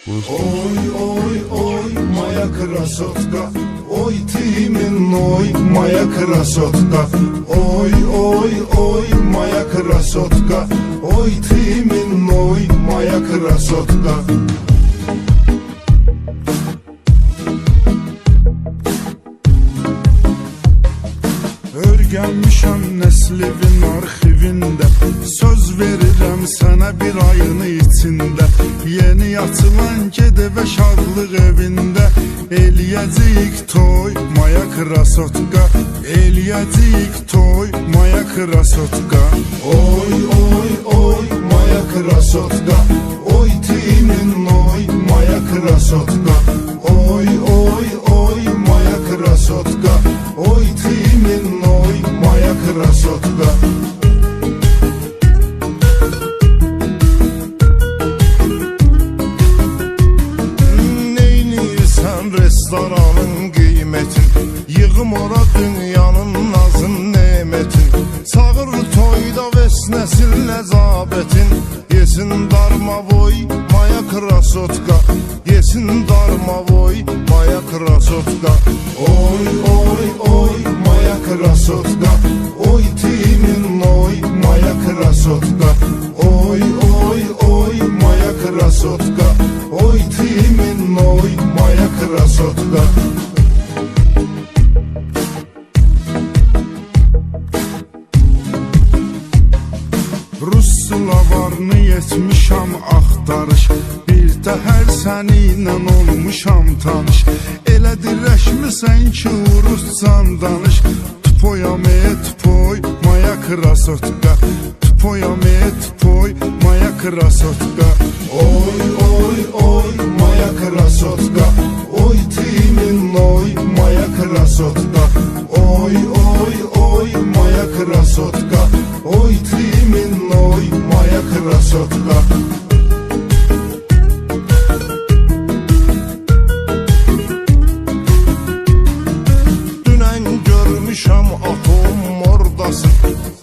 Oj, oj, oj, moja krasotka, oj ty moj, moja krasotka, oj, oj, oj, moja krasotka, oj ty moj, moja krasotka. Örgənmişəm nəslivin arxivində, söz verirəm sənə bir ayın içində. Yeni açılan gedəvə şadlıq evində, eləyəcəyik toy, moya krasotka, eləyəcəyik toy, moya krasotka. Oy, oy, oy, moya krasotka, oy timin oy, moya krasotka. Oy, oy, oy, moya krasotka, oy timin oy, moya krasotka. Restoranın qiymətin, yığım ora dünyanın nazın nemətin. Çağır toyda vesnəsil nəzabətin, yesin darmavoy, moya krasotka, yesin darmavoy, moya krasotka. Oy, oy, oy, moya krasotka, oy timin oy, moya krasotka. Oy, oy, oy, moya krasotka, oy timin oy, moya krasotka. Rus slavarını yetmişəm axtarış, bir təhər səninlə olmuşam tanış. Elə dirəşmisən ki uruscan danış, tpoyam tpoy, moya krasotka, tpoyam tpoy, moya krasotka. Oy, oy, oy, moya krasotka, oy timin oy, moya krasotka. Oy, oy, oy, moya krasotka, oy timin oy, moya krasotka. Dünən görmüşəm atom oradasın,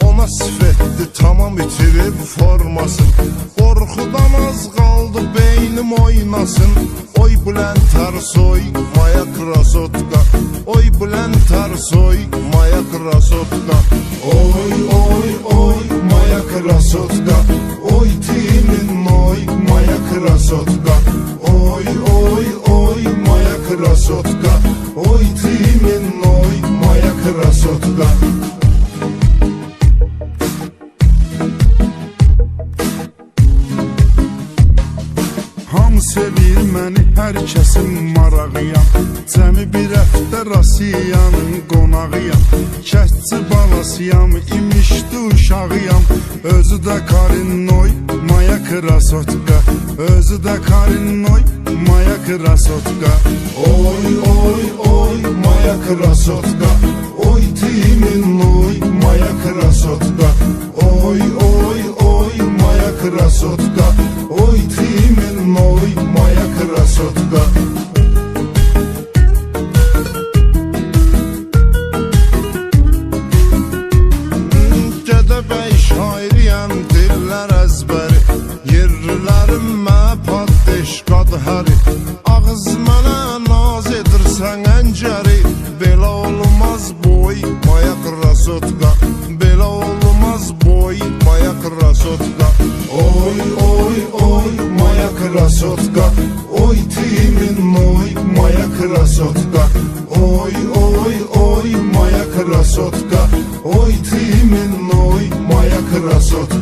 ona sifətli tamam itirib formasın. Qorxudan az qaldı beynim oynasın, oy Bülent Ersoy, moya krasotka, oy Bülent Ersoy, moya krasotka. Oy, oy, oy, moya krasotka, oy timin oy, moya krasotka. Oy, oy, oy, moya krasotka, oy timin oy, moya krasotka. Ham sevir məni, hər kəsin marağıyam, cəmi bir həftə Rasiyanın qonağıyam. Kətçi balasıyam, imişdi uşağıyam, özü də Karinoy, moya krasotka, özü də Karinoy, moya krasotka. Oy, oy, oy, moya krasotka, oy timin oy, moya krasotka. Oy, oy, oy, moya krasotka, oy timin oy, moya krasotka. Gədəbəy şairiyəm, dillər əzbəri, yerlilərimə paddeş qadhəri. Ağız mənə naz edirsən əncəri, belə olmaz boy, moya krasotka, belə olmaz boy, moya krasotka. Oy, oy, oy, moya krasotka, oy timin oy, moya krasotka. Oy, oy, oy, moya krasotka, oy timin oy, moya krasotka.